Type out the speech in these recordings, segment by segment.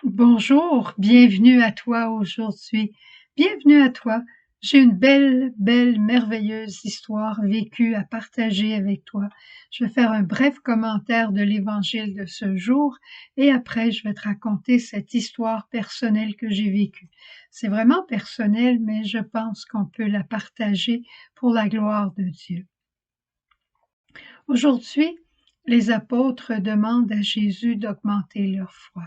Bonjour, bienvenue à toi aujourd'hui. Bienvenue à toi. J'ai une belle, merveilleuse histoire vécue à partager avec toi. Je vais faire un bref commentaire de l'évangile de ce jour et après je vais te raconter cette histoire personnelle que j'ai vécue. C'est vraiment personnel, mais je pense qu'on peut la partager pour la gloire de Dieu. Aujourd'hui, les apôtres demandent à Jésus d'augmenter leur foi.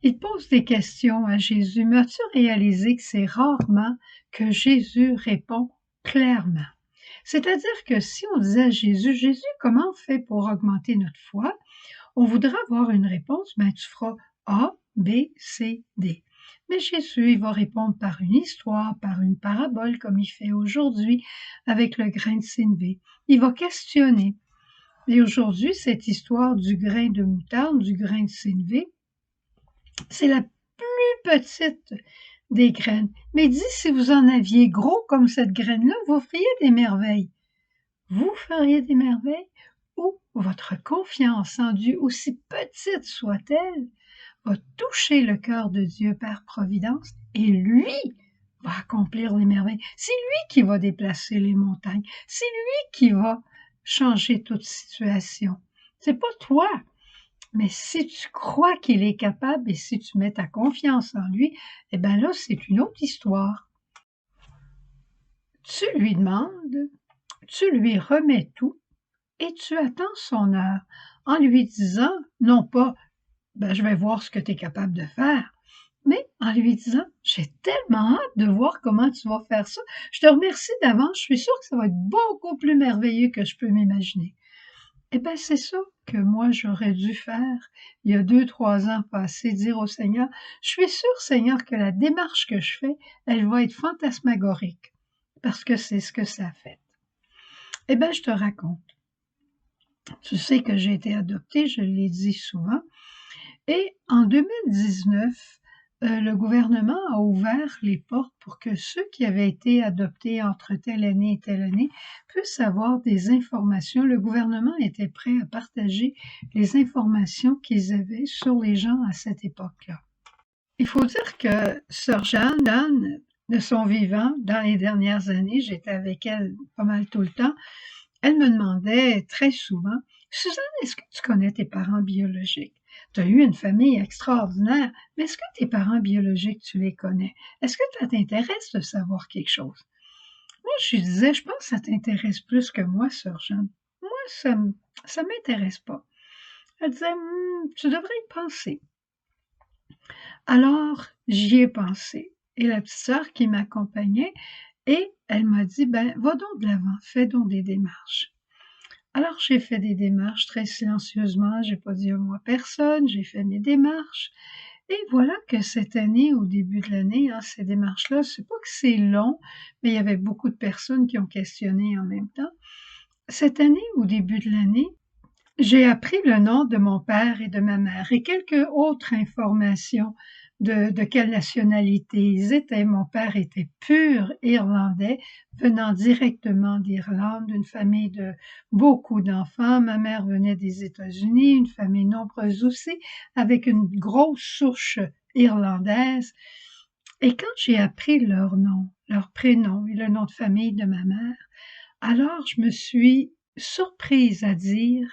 Il pose des questions à Jésus, mais as-tu réalisé que c'est rarement que Jésus répond clairement? C'est-à-dire que si on disait à Jésus, Jésus, comment on fait pour augmenter notre foi? On voudrait avoir une réponse, ben tu feras A, B, C, D. Mais Jésus, il va répondre par une histoire, par une parabole, comme il fait aujourd'hui avec le grain de sénévé. Il va questionner. Et aujourd'hui, cette histoire du grain de moutarde, du grain de sénévé, c'est la plus petite des graines. Mais dit, si vous en aviez gros comme cette graine-là, vous feriez des merveilles. Vous feriez des merveilles ou votre confiance en Dieu, aussi petite soit-elle, va toucher le cœur de Dieu par providence et lui va accomplir les merveilles. C'est lui qui va déplacer les montagnes. C'est lui qui va changer toute situation. C'est pas toi. Mais si tu crois qu'il est capable et si tu mets ta confiance en lui, eh bien là, c'est une autre histoire. Tu lui demandes, tu lui remets tout et tu attends son heure en lui disant, non pas, ben, je vais voir ce que tu es capable de faire, mais en lui disant, j'ai tellement hâte de voir comment tu vas faire ça. Je te remercie d'avance, je suis sûre que ça va être beaucoup plus merveilleux que je peux m'imaginer. Eh bien, c'est ça que moi, j'aurais dû faire il y a 2, 3 ans passés, dire au Seigneur, je suis sûre, Seigneur, que la démarche que je fais, elle va être fantasmagorique, parce que c'est ce que ça fait. Eh bien, je te raconte. Tu sais que j'ai été adoptée, je l'ai dit souvent, et en 2019, le gouvernement a ouvert les portes pour que ceux qui avaient été adoptés entre telle année et telle année puissent avoir des informations. Le gouvernement était prêt à partager les informations qu'ils avaient sur les gens à cette époque-là. Il faut dire que Sœur Jeanne, de son vivant, dans les dernières années, j'étais avec elle pas mal tout le temps, elle me demandait très souvent, Suzanne, est-ce que tu connais tes parents biologiques? Tu as eu une famille extraordinaire, mais est-ce que tes parents biologiques, tu les connais? Est-ce que ça t'intéresse de savoir quelque chose? Moi, je lui disais, je pense que ça t'intéresse plus que moi, Sœur Jeanne. Moi, ça m'intéresse pas. Elle disait, tu devrais y penser. Alors, j'y ai pensé. Et la petite sœur qui m'accompagnait, et elle m'a dit, ben, va donc de l'avant, fais donc des démarches. Alors, j'ai fait des démarches très silencieusement, j'ai pas dit un mot à personne, j'ai fait mes démarches. Et voilà que cette année, au début de l'année, ces démarches-là, c'est pas que c'est long, mais il y avait beaucoup de personnes qui ont questionné en même temps. Cette année, au début de l'année, j'ai appris le nom de mon père et de ma mère et quelques autres informations de quelle nationalité ils étaient. Mon père était pur irlandais, venant directement d'Irlande, d'une famille de beaucoup d'enfants. Ma mère venait des États-Unis, une famille nombreuse aussi, avec une grosse souche irlandaise. Et quand j'ai appris leur nom, leur prénom et le nom de famille de ma mère, alors je me suis surprise à dire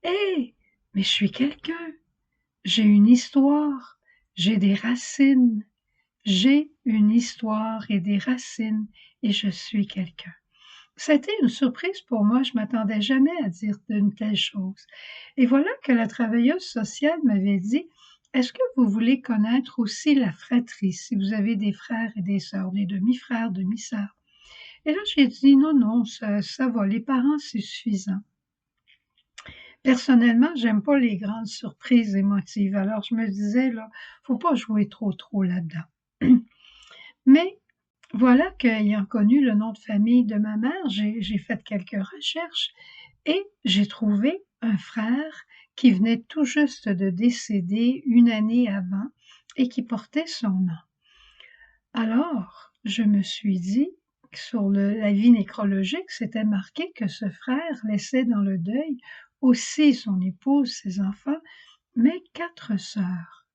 Hé! Mais je suis quelqu'un. J'ai une histoire, j'ai des racines. J'ai une histoire et des racines et je suis quelqu'un. Ça a été une surprise pour moi, je m'attendais jamais à dire une telle chose. Et voilà que la travailleuse sociale m'avait dit, est-ce que vous voulez connaître aussi la fratrie, si vous avez des frères et des sœurs, des demi-frères, demi-sœurs? Et là, j'ai dit, non, non, ça va, les parents, c'est suffisant. Personnellement, j'aime pas les grandes surprises émotives. Alors, je me disais, là, faut pas jouer trop là-dedans. Mais voilà qu'ayant connu le nom de famille de ma mère, j'ai fait quelques recherches et j'ai trouvé un frère qui venait tout juste de décéder une année avant et qui portait son nom. Alors, je me suis dit, sur l'avis nécrologique, c'était marqué que ce frère laissait dans le deuil aussi son épouse, ses enfants, mais 4 sœurs.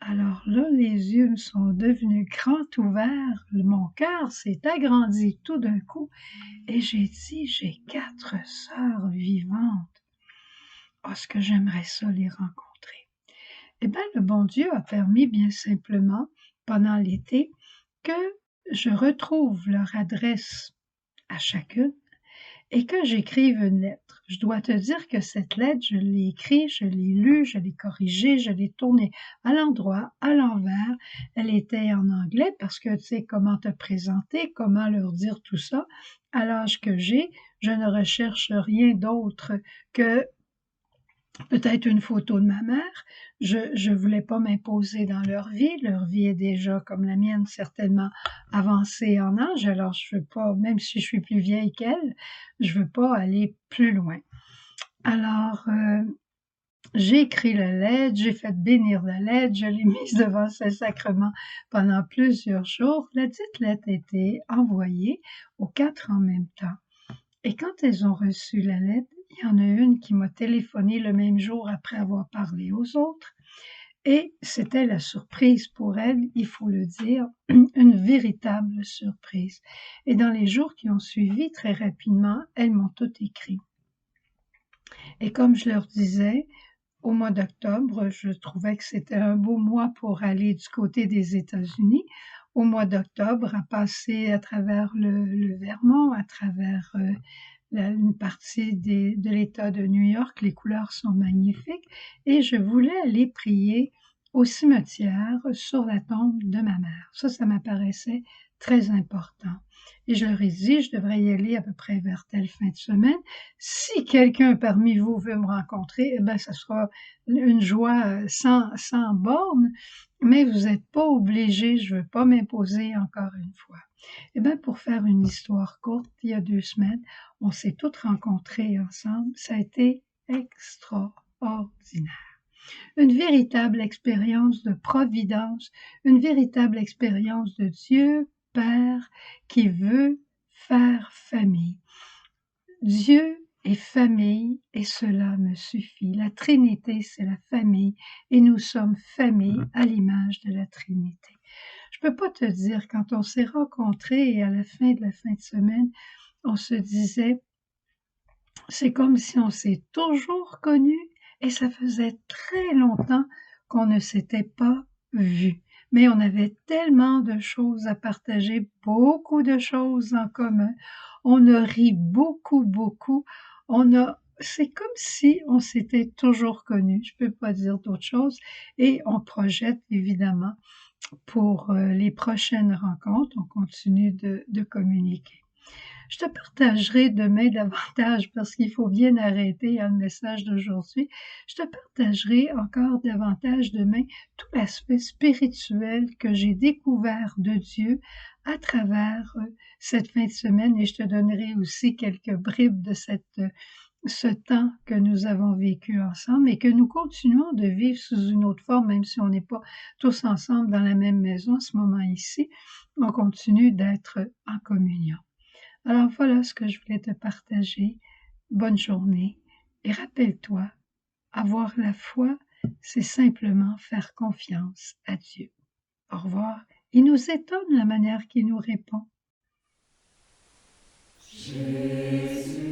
Alors là, les yeux me sont devenus grands ouverts, mon cœur s'est agrandi tout d'un coup et j'ai dit, j'ai 4 sœurs vivantes. Oh, ce que j'aimerais ça les rencontrer. Eh bien, le bon Dieu a permis bien simplement, pendant l'été, que je retrouve leur adresse à chacune et que j'écrive une lettre. Je dois te dire que cette lettre, je l'ai écrite, je l'ai lue, je l'ai corrigée, je l'ai tournée à l'endroit, à l'envers. Elle était en anglais parce que tu sais comment te présenter, comment leur dire tout ça. À l'âge que j'ai, je ne recherche rien d'autre que peut-être une photo de ma mère. Je voulais pas m'imposer dans leur vie. Leur vie est déjà, comme la mienne, certainement avancée en âge. Alors, je veux pas, même si je suis plus vieille qu'elle, je veux pas aller plus loin. Alors, j'ai écrit la lettre, j'ai fait bénir la lettre, je l'ai mise devant le Saint-Sacrement pendant plusieurs jours. La dite lettre a été envoyée aux 4 en même temps. Et quand elles ont reçu la lettre, il y en a une qui m'a téléphoné le même jour après avoir parlé aux autres. Et c'était la surprise pour elles, il faut le dire, une véritable surprise. Et dans les jours qui ont suivi, très rapidement, elles m'ont tout écrit. Et comme je leur disais, au mois d'octobre, je trouvais que c'était un beau mois pour aller du côté des États-Unis. Au mois d'octobre, à passer à travers le Vermont, à travers une partie de l'État de New York, les couleurs sont magnifiques, et je voulais aller prier au cimetière sur la tombe de ma mère. Ça m'apparaissait très important. Et je leur ai dit, je devrais y aller à peu près vers telle fin de semaine. Si quelqu'un parmi vous veut me rencontrer, eh bien, ça sera une joie sans borne, mais vous n'êtes pas obligés, je ne veux pas m'imposer encore une fois. Eh bien, pour faire une histoire courte, il y a 2 semaines, on s'est toutes rencontrées ensemble. Ça a été extraordinaire. Une véritable expérience de providence, une véritable expérience de Dieu Père qui veut faire famille. Dieu est famille et cela me suffit. La Trinité, c'est la famille et nous sommes famille à l'image de la Trinité. Je peux pas te dire, quand on s'est rencontrés et à la fin de semaine, on se disait, c'est comme si on s'est toujours connus et ça faisait très longtemps qu'on ne s'était pas vus. Mais on avait tellement de choses à partager, beaucoup de choses en commun. On a ri beaucoup, beaucoup. C'est comme si on s'était toujours connus. Je peux pas dire d'autre chose. Et on projette évidemment pour les prochaines rencontres. On continue de communiquer. Je te partagerai demain davantage parce qu'il faut bien arrêter le message d'aujourd'hui. Je te partagerai encore davantage demain tout l'aspect spirituel que j'ai découvert de Dieu à travers cette fin de semaine et je te donnerai aussi quelques bribes de ce temps que nous avons vécu ensemble et que nous continuons de vivre sous une autre forme, même si on n'est pas tous ensemble dans la même maison à ce moment ici, on continue d'être en communion. Alors voilà ce que je voulais te partager. Bonne journée et rappelle-toi, avoir la foi, c'est simplement faire confiance à Dieu. Au revoir. Il nous étonne la manière qu'il nous répond. Jésus,